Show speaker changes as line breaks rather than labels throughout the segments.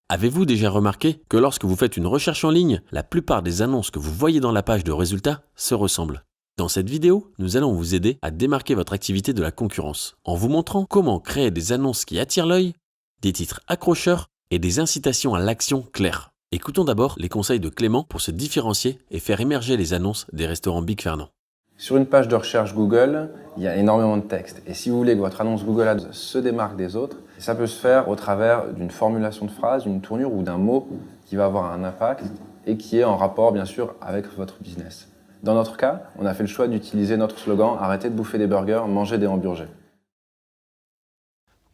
Avez-vous déjà remarqué que lorsque vous faites une recherche en ligne, la plupart des annonces que vous voyez dans la page de résultats se ressemblent? Dans cette vidéo, nous allons vous aider à démarquer votre activité de la concurrence, en vous montrant comment créer des annonces qui attirent l'œil, des titres accrocheurs et des incitations à l'action claires. Écoutons d'abord les conseils de Clément pour se différencier et faire émerger les annonces des restaurants Big Fernand.
Sur une page de recherche Google, il y a énormément de texte. Et si vous voulez que votre annonce Google Ads se démarque des autres, ça peut se faire au travers d'une formulation de phrase, d'une tournure ou d'un mot qui va avoir un impact et qui est en rapport, bien sûr, avec votre business. Dans notre cas, on a fait le choix d'utiliser notre slogan « Arrêtez de bouffer des burgers, mangez des hamburgers ».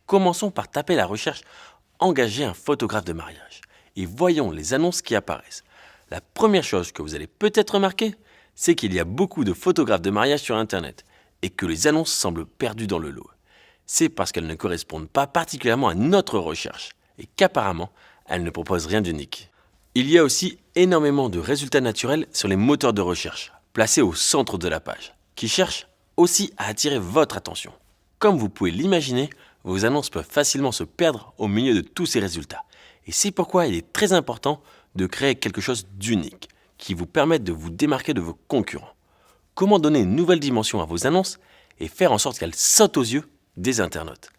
Commençons par taper la recherche « Engager un photographe de mariage » et voyons les annonces qui apparaissent. La première chose que vous allez peut-être remarquer, c'est qu'il y a beaucoup de photographes de mariage sur Internet et que les annonces semblent perdues dans le lot. C'est parce qu'elles ne correspondent pas particulièrement à notre recherche et qu'apparemment, elles ne proposent rien d'unique. Il y a aussi énormément de résultats naturels sur les moteurs de recherche, placés au centre de la page, qui cherchent aussi à attirer votre attention. Comme vous pouvez l'imaginer, vos annonces peuvent facilement se perdre au milieu de tous ces résultats. Et c'est pourquoi il est très important de créer quelque chose d'unique, qui vous permette de vous démarquer de vos concurrents. Comment donner une nouvelle dimension à vos annonces et faire en sorte qu'elles sautent aux yeux des internautes?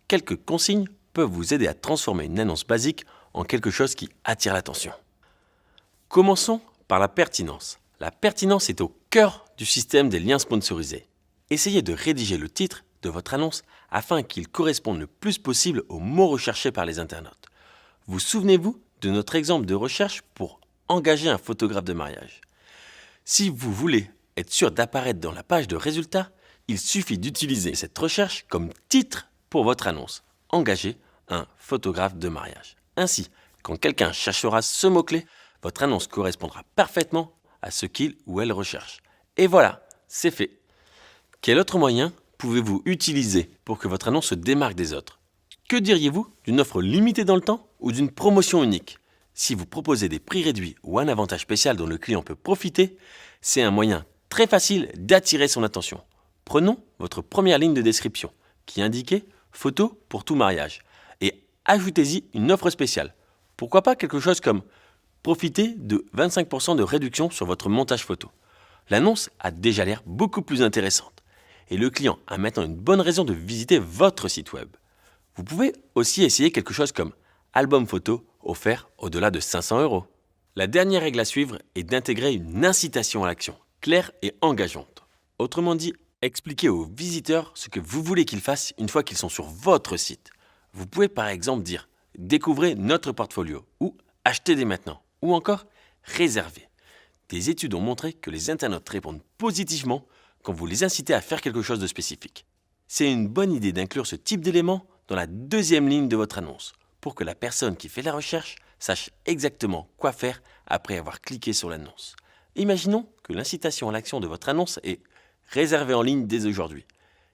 Quelques consignes peuvent vous aider à transformer une annonce basique en quelque chose qui attire l'attention. Commençons par la pertinence. La pertinence est au cœur du système des liens sponsorisés. Essayez de rédiger le titre de votre annonce afin qu'il corresponde le plus possible aux mots recherchés par les internautes. Vous souvenez-vous de notre exemple de recherche pour engager un photographe de mariage? Si vous voulez être sûr d'apparaître dans la page de résultats, il suffit d'utiliser cette recherche comme titre pour votre annonce. Engager un photographe de mariage. Ainsi, quand quelqu'un cherchera ce mot-clé, votre annonce correspondra parfaitement à ce qu'il ou elle recherche. Et voilà, c'est fait. Quel autre moyen pouvez-vous utiliser pour que votre annonce se démarque des autres? Que diriez-vous d'une offre limitée dans le temps ou d'une promotion unique? Si vous proposez des prix réduits ou un avantage spécial dont le client peut profiter, c'est un moyen très facile d'attirer son attention. Prenons votre première ligne de description qui indiquait « photo pour tout mariage » et ajoutez-y une offre spéciale. Pourquoi pas quelque chose comme « profitez de 25% de réduction sur votre montage photo ». L'annonce a déjà l'air beaucoup plus intéressante et le client a maintenant une bonne raison de visiter votre site web. Vous pouvez aussi essayer quelque chose comme « album photo offert au-delà de 500 €. La dernière règle à suivre est d'intégrer une incitation à l'action, claire et engageante. Autrement dit, expliquez aux visiteurs ce que vous voulez qu'ils fassent une fois qu'ils sont sur votre site. Vous pouvez par exemple dire « Découvrez notre portfolio » ou « Achetez dès maintenant » ou encore « Réservez ». Des études ont montré que les internautes répondent positivement quand vous les incitez à faire quelque chose de spécifique. C'est une bonne idée d'inclure ce type d'élément dans la deuxième ligne de votre annonce pour que la personne qui fait la recherche sache exactement quoi faire après avoir cliqué sur l'annonce. Imaginons que l'incitation à l'action de votre annonce est « Réservez en ligne dès aujourd'hui ».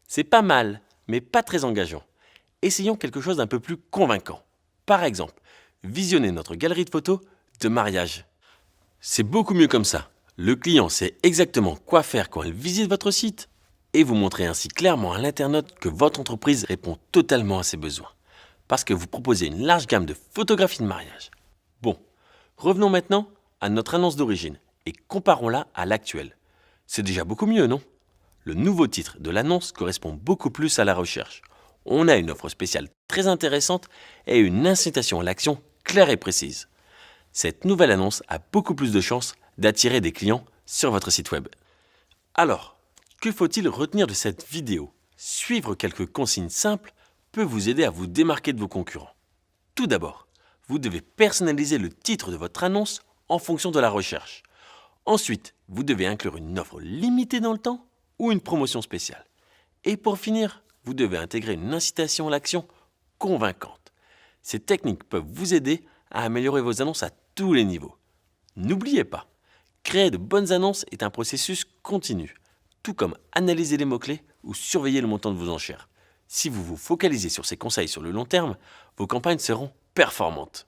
C'est pas mal, mais pas très engageant. Essayons quelque chose d'un peu plus convaincant. Par exemple, visionnez notre galerie de photos de mariage. C'est beaucoup mieux comme ça. Le client sait exactement quoi faire quand il visite votre site et vous montrez ainsi clairement à l'internaute que votre entreprise répond totalement à ses besoins parce que vous proposez une large gamme de photographies de mariage. Bon, revenons maintenant à notre annonce d'origine et comparons-la à l'actuelle. C'est déjà beaucoup mieux, non? Le nouveau titre de l'annonce correspond beaucoup plus à la recherche. On a une offre spéciale très intéressante et une incitation à l'action claire et précise. Cette nouvelle annonce a beaucoup plus de chances d'attirer des clients sur votre site web. Alors, que faut-il retenir de cette vidéo? Suivre quelques consignes simples peut vous aider à vous démarquer de vos concurrents. Tout d'abord, vous devez personnaliser le titre de votre annonce en fonction de la recherche. Ensuite, vous devez inclure une offre limitée dans le temps ou une promotion spéciale. Et pour finir, vous devez intégrer une incitation à l'action convaincante. Ces techniques peuvent vous aider à améliorer vos annonces à tous les niveaux. N'oubliez pas, créer de bonnes annonces est un processus continu, tout comme analyser les mots-clés ou surveiller le montant de vos enchères. Si vous vous focalisez sur ces conseils sur le long terme, vos campagnes seront performantes.